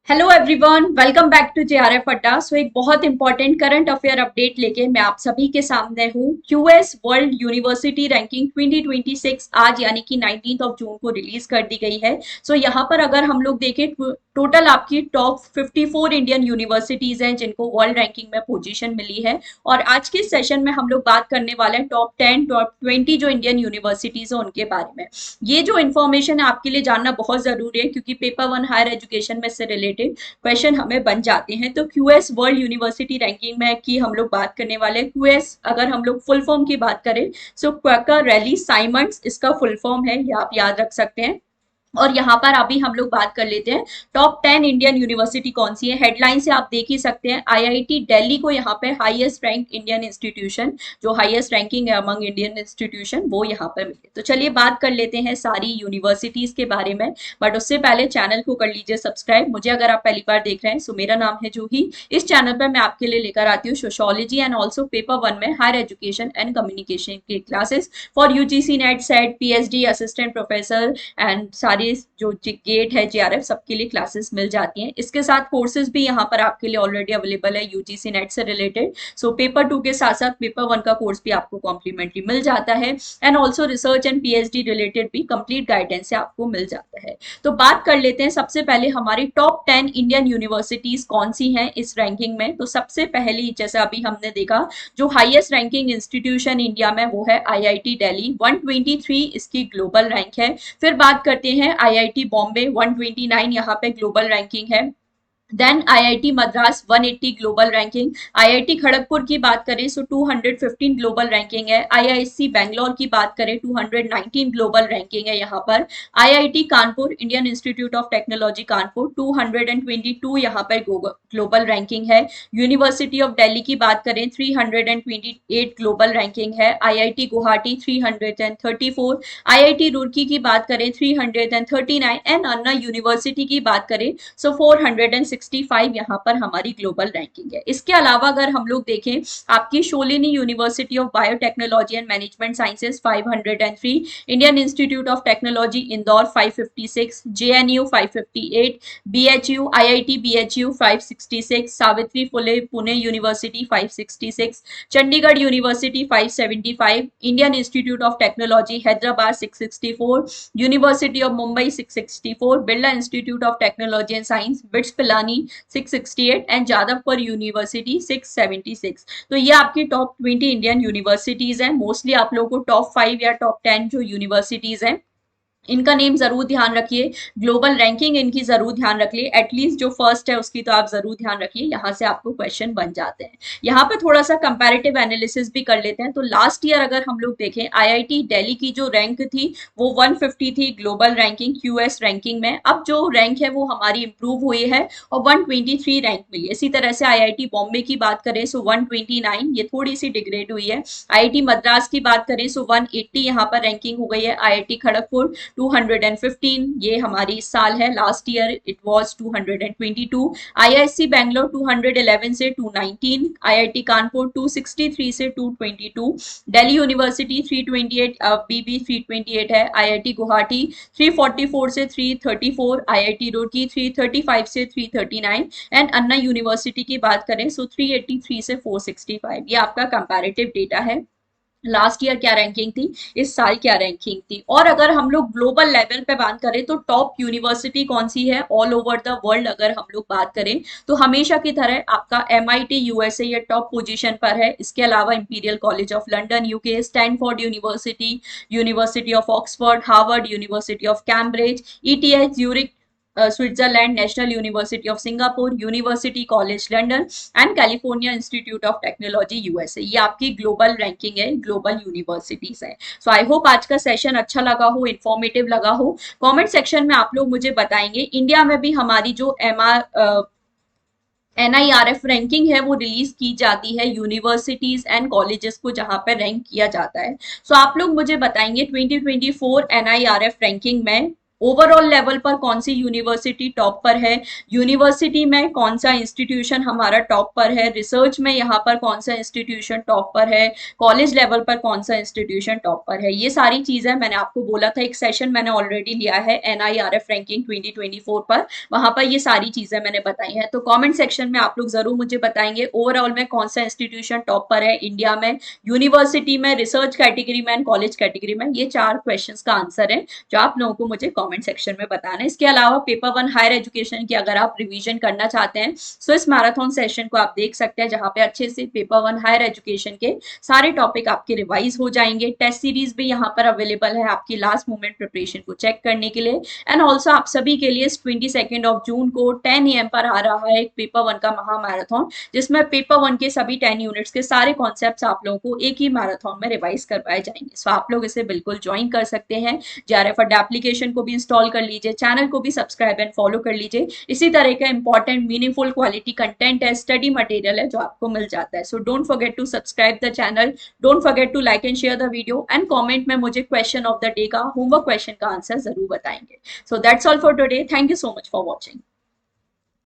Hello everyone, welcome back to JRF Adda. एक बहुत important current affair update लेके मैं आप सभी के सामने हूँ। क्यूएस वर्ल्ड यूनिवर्सिटी रैंकिंग 2026 आज यानी कि 19 ऑफ जून को रिलीज कर दी गई है। यहाँ पर अगर हम लोग देखें, टोटल आपकी टॉप 54 इंडियन यूनिवर्सिटीज हैं जिनको वर्ल्ड रैंकिंग में पोजीशन मिली है। और आज के सेशन में हम लोग बात करने वाले हैं टॉप 10 टॉप 20 जो इंडियन यूनिवर्सिटीज है उनके बारे में। ये जो इन्फॉर्मेशन है आपके लिए जानना बहुत जरूरी है, क्योंकि पेपर वन हायर एजुकेशन में से रिलेटेड क्वेश्चन हमें बन जाते हैं। तो क्यूएस वर्ल्ड यूनिवर्सिटी रैंकिंग में की हम लोग बात करने वाले हैं। क्यूएस अगर हम लोग फुल फॉर्म की बात करें, क्वाकर रैली साइमंड्स इसका फुल फॉर्म है, ये आप याद रख सकते हैं। और यहाँ पर अभी हम लोग बात कर लेते हैं टॉप 10 इंडियन यूनिवर्सिटी कौन सी है। हेडलाइन से आप देख ही सकते हैं, आईआईटी दिल्ली को यहाँ पे हाईएस्ट रैंक इंडियन इंस्टीट्यूशन, जो हाईएस्ट रैंकिंग है अमंग इंडियन इंस्टीट्यूशन, वो यहाँ पर मिले। तो चलिए बात कर लेते हैं सारी यूनिवर्सिटीज के बारे में। बट उससे पहले चैनल को कर लीजिए सब्सक्राइब। मुझे अगर आप पहली बार देख रहे हैं, सो मेरा नाम है जूही। इस चैनल पर मैं आपके लिए लेकर आती हूँ sociology and also paper one में हायर एजुकेशन एंड कम्युनिकेशन की classes for UGC net set PhD assistant professor and सारी जो गेट है जेआरएफ सबके लिए क्लासेस मिल जाती हैं। इसके साथ कोर्सेज भी यहाँ पर आपके लिए ऑलरेडी अवेलेबल है यूजीसी नेट से रिलेटेड। पेपर टू के साथ साथ पेपर वन का कोर्स भी आपको कॉम्प्लीमेंट्री मिल जाता है। And also research and PhD related भी कंप्लीट गाइडेंस से आपको मिल जाता है। तो बात कर लेते हैं सबसे पहले हमारी टॉप 10 इंडियन यूनिवर्सिटीज कौन सी हैं इस रैंकिंग में। तो सबसे पहली, जैसे अभी हमने देखा, जो हाईएस्ट रैंकिंग इंस्टीट्यूशन इंडिया में वो है आईआईटी दिल्ली, 123 इसकी ग्लोबल रैंक है। फिर बात करते हैं आईआईटी बॉम्बे, 129 यहाँ पे ग्लोबल रैंकिंग है। Then IIT Madras 180 global ranking. IIT Kharagpur की बात करें 215 ग्लोबल रैंकिंग है। आईआईसी बैंगलोर की बात करें 219 ग्लोबल रैंकिंग है यहाँ पर। IIT Kanpur, Indian institute of Technology Kanpur, 222 यहाँ पर ग्लोबल रैंकिंग है। यूनिवर्सिटी ऑफ दिल्ली की बात करें 328 ग्लोबल रैंकिंग है। आईआईटी गुवाहाटी 334। आईआईटी रुड़की की बात करें 339 एंड अन्ना यूनिवर्सिटी की बात करें 465 यहाँ पर हमारी ग्लोबल रैंकिंग है। इसके अलावा अगर हम लोग देखें, आपकी Shoolini university of biotechnology and management sciences 503, Indian institute of technology Indore 556, JNU 558, BHU IIT BHU 566, Savitri Phule Pune university 566, Chandigarh university 575, Indian institute of technology Hyderabad 664, university of Mumbai 664, Birla institute of technology and science BITS Pilani 668 and Jadavpur university 676। तो ये आपकी टॉप 20 इंडियन यूनिवर्सिटीज हैं। Mostly आप लोगों को top 5 या top 10 जो universities हैं इनका नेम जरूर ध्यान रखिए। ग्लोबल रैंकिंग इनकी जरूर ध्यान रखिए, एटलीस्ट जो फर्स्ट है उसकी तो आप जरूर ध्यान रखिए, यहाँ से आपको क्वेश्चन बन जाते हैं। यहाँ पे थोड़ा सा कंपैरेटिव एनालिसिस भी कर लेते हैं। तो लास्ट ईयर अगर हम लोग देखें, आईआईटी दिल्ली की जो रैंक थी वो 150 थी ग्लोबल रैंकिंग क्यूएस रैंकिंग में। अब जो रैंक है वो हमारी इंप्रूव हुई है और 123 रैंक मिली है। इसी तरह से आईआईटी बॉम्बे की बात करें 129, ये थोड़ी सी डिग्रेड हुई है। आईआईटी मद्रास की बात करें 180 यहाँ पर रैंकिंग हो गई है। आईआईटी खड़गपुर 215, ये हमारी इस साल है, last year it was 222। IIC Bangalore 211 से 219, आईआईटी कानपुर 263 से 222, दिल्ली यूनिवर्सिटी 328, बीबी 328 है। आईआईटी गुवाहाटी 344 से 334, आईआईटी रुड़की 335 से 339 एंड अन्ना यूनिवर्सिटी की बात करें 383 से 465। ये आपका कंपैरेटिव डेटा है। लास्ट ईयर क्या रैंकिंग थी, इस साल क्या रैंकिंग थी। और अगर हम लोग ग्लोबल लेवल पे बात करें तो टॉप यूनिवर्सिटी कौन सी है ऑल ओवर द वर्ल्ड, अगर हम लोग बात करें तो हमेशा की तरह आपका एमआईटी यूएसए ये टॉप पोजीशन पर है। इसके अलावा imperial college of London UK, Stanford university, university of Oxford, Harvard, university of Cambridge, ETH Zurich Switzerland, national university of Singapore, university college London and California institute of technology USA. ये आपकी global ranking है, global universities है। सो I hope आज का session अच्छा लगा हो, informative लगा हो। कमेंट सेक्शन में आप लोग मुझे बताएंगे। इंडिया में भी हमारी जो एनआईआरएफ रैंकिंग है वो रिलीज की जाती है यूनिवर्सिटीज एंड कॉलेजेस को जहां पर रैंक किया जाता है। आप लोग मुझे बताएंगे 2024 एनआईआरएफ रैंकिंग में ओवरऑल लेवल पर कौन सी यूनिवर्सिटी टॉप पर है, यूनिवर्सिटी में कौन सा इंस्टीट्यूशन हमारा टॉप पर है, रिसर्च में यहाँ पर कौन सा इंस्टीट्यूशन टॉप पर है, कॉलेज लेवल पर कौन सा इंस्टीट्यूशन टॉप पर है, ये सारी चीजें मैंने आपको बोला था, एक सेशन मैंने ऑलरेडी लिया है NIRF रैंकिंग 2024 पर, वहां पर ये सारी चीजें मैंने बताई हैं। तो कमेंट सेक्शन में आप लोग जरूर मुझे बताएंगे ओवरऑल में कौन सा इंस्टीट्यूशन टॉप पर है इंडिया में, यूनिवर्सिटी में, रिसर्च कैटेगरी में एंड कॉलेज कैटेगरी में। ये 4 क्वेश्चंस का आंसर है जो आप लोगों को मुझे कमेंट सेक्शन में बताना है। इसके अलावा पेपर 1 हायर एजुकेशन की अगर आप रिवीजन करना चाहते हैं तो इस मैराथन सेशन को आप देख सकते हैं, जहां पे अच्छे से पेपर 1 हायर एजुकेशन के सारे टॉपिक आपके रिवाइज हो जाएंगे। टेस्ट सीरीज भी यहाँ पर अवेलेबल है आपकी लास्ट मोमेंट प्रिपरेशन को चेक करने के लिए। एंड ऑल्सो आप सभी के लिए 22 जून को 10 AM पर आ रहा है एक पेपर 1 का महा मैराथन, जिसमें पेपर 1 के सभी 10 यूनिट्स के सारे कॉन्सेप्ट आप लोगों को एक ही मैराथन में रिवाइज करवाए जाएंगे। सो आप लोग इसे बिल्कुल ज्वाइन कर सकते हैं। JRF अड्डा एप्लीकेशन को भी इंस्टॉल कर लीजिए, चैनल को भी सब्सक्राइब एंड फॉलो कर लीजिए। इसी तरह का इंपॉर्टेंट मीनिंगफुल क्वालिटी कंटेंट है, स्टडी मटेरियल है जो आपको मिल जाता है। So don't forget to subscribe the channel, don't forget to like and share the video and comment में मुझे क्वेश्चन ऑफ द डे का, होमवर्क क्वेश्चन का आंसर जरूर बताएंगे। So that's all for today, thank you so much for watching.